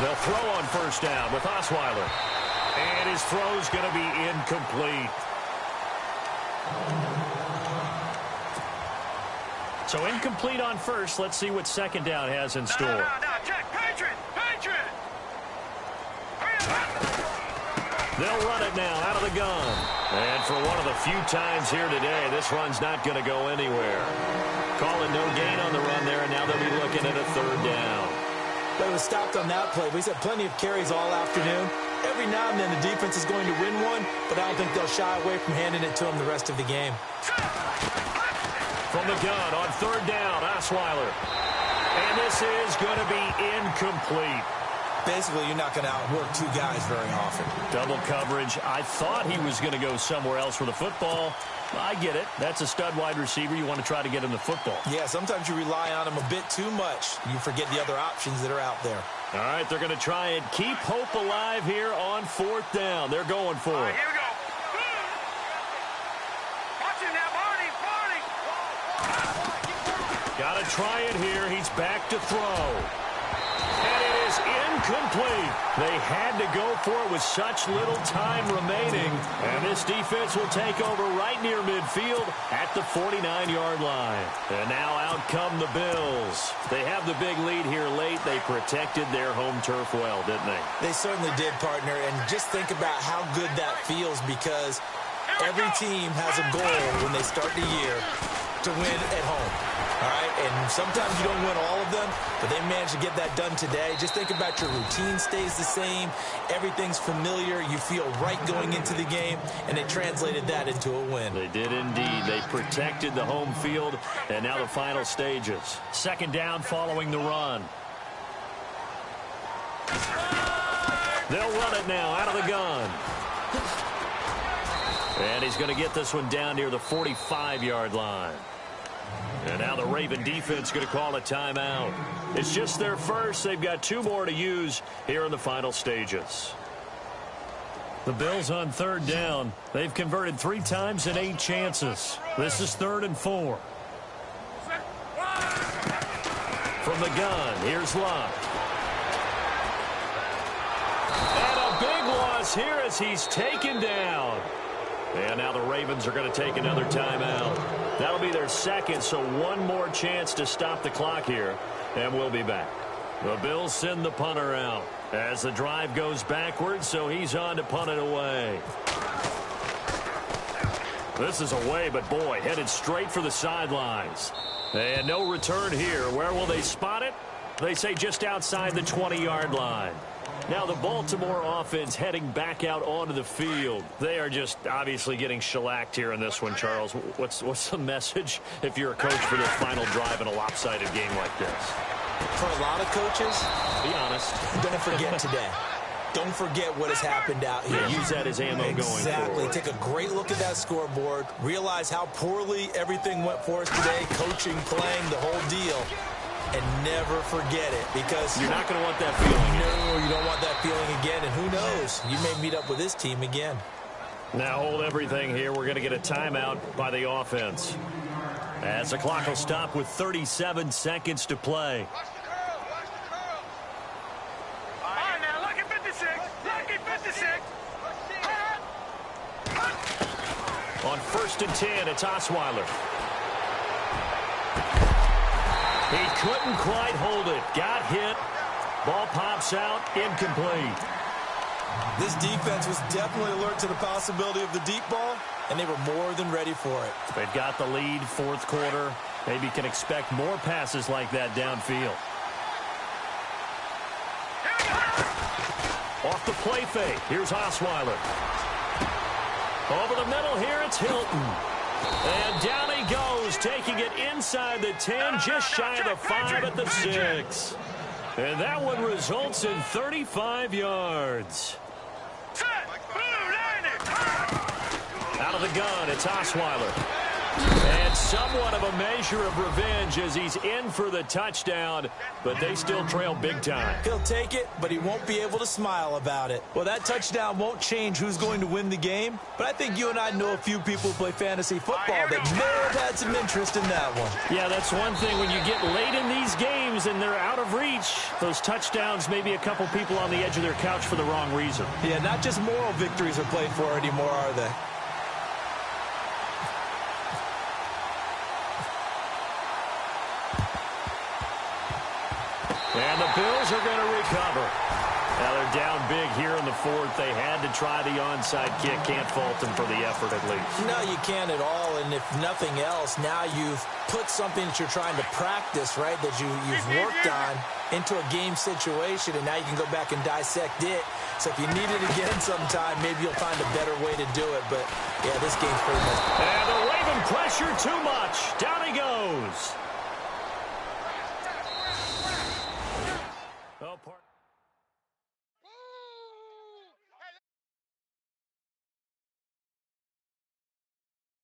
They'll throw on 1st down with Osweiler. And his throw's going to be incomplete. So incomplete on 1st. Let's see what 2nd down has in store. No, check. Patriot! They'll run it now out of the gun. And for one of the few times here today, this run's not going to go anywhere. Calling no gain on the run there, and now they'll be looking at a 3rd down. But it was stopped on that play. We've had plenty of carries all afternoon. Every now and then the defense is going to win one, but I don't think they'll shy away from handing it to them the rest of the game. From the gun on 3rd down, Osweiler. And this is going to be incomplete. Basically, you're not going to outwork 2 guys very often. Double coverage. I thought he was going to go somewhere else for the football. I get it. That's a stud wide receiver. You want to try to get him the football. Yeah, sometimes you rely on him a bit too much. You forget the other options that are out there. All right, they're going to try and keep hope alive here on 4th down. They're going for it. Here we go. Watch it now, Barney. Got to try it here. He's back to throw. And it is incomplete. They had to go for it with such little time remaining. And this defense will take over right near midfield at the 49-yard line. And now out come the Bills. They have the big lead here late. They protected their home turf well, didn't they? They certainly did, partner. And just think about how good that feels, because every team has a goal when they start the year to win at home. All right, and sometimes you don't win all of them, but they managed to get that done today. Just think about your routine stays the same. Everything's familiar. You feel right going into the game, and they translated that into a win. They did indeed. They protected the home field, and now the final stages. 2nd down following the run. They'll run it now out of the gun. And he's going to get this one down near the 45-yard line. And now the Raven defense going to call a timeout. It's just their first. They've got 2 more to use here in the final stages. The Bills on 3rd down. They've converted 3 times in 8 chances. This is 3rd and 4. From the gun, here's Locke. And a big loss here as he's taken down. And now the Ravens are going to take another timeout. That'll be their 2nd, so 1 more chance to stop the clock here. And we'll be back. The Bills send the punter out. As the drive goes backwards, so he's on to punt it away. This is away, but boy, headed straight for the sidelines. And no return here. Where will they spot it? They say just outside the 20-yard line. Now the Baltimore offense heading back out onto the field. They are just obviously getting shellacked here in this one, Charles. What's the message if you're a coach for this final drive in a lopsided game like this? For a lot of coaches, be honest, don't forget today. Don't forget what has happened out here. Yeah, use that as ammo going forward. Exactly. Take a great look at that scoreboard. Realize how poorly everything went for us today. Coaching, playing, the whole deal. And never forget it, because you're not going to want that feeling. No, you don't want that feeling again. And who knows? You may meet up with this team again. Now hold everything here. We're going to get a timeout by the offense. As the clock will stop with 37 seconds to play. On 1st and 10, it's Osweiler. He couldn't quite hold it. Got hit. Ball pops out. Incomplete. This defense was definitely alert to the possibility of the deep ball, and they were more than ready for it. They've got the lead, 4th quarter. Maybe can expect more passes like that downfield. Off the play fake. Here's Osweiler. Over the middle here, it's Hilton. And down he goes, taking it inside the 10, just shy of the 5 at the 6. And that one results in 35 yards. Out of the gun, it's Osweiler. And somewhat of a measure of revenge as he's in for the touchdown, but they still trail big time. He'll take it, but he won't be able to smile about it. Well, that touchdown won't change who's going to win the game, but I think you and I know a few people who play fantasy football that may have had some interest in that one. Yeah, that's one thing. When you get late in these games and they're out of reach, those touchdowns, maybe a couple people on the edge of their couch for the wrong reason. Yeah, not just moral victories are played for anymore, are they? And the Bills are going to recover. Now they're down big here in the 4th. They had to try the onside kick. Can't fault them for the effort at least. No, you can't at all. And if nothing else, now you've put something that you're trying to practice, right, that you've worked on into a game situation, and now you can go back and dissect it. So if you need it again sometime, maybe you'll find a better way to do it. But, yeah, this game's pretty much. And the Raven pressure too much. Down he goes.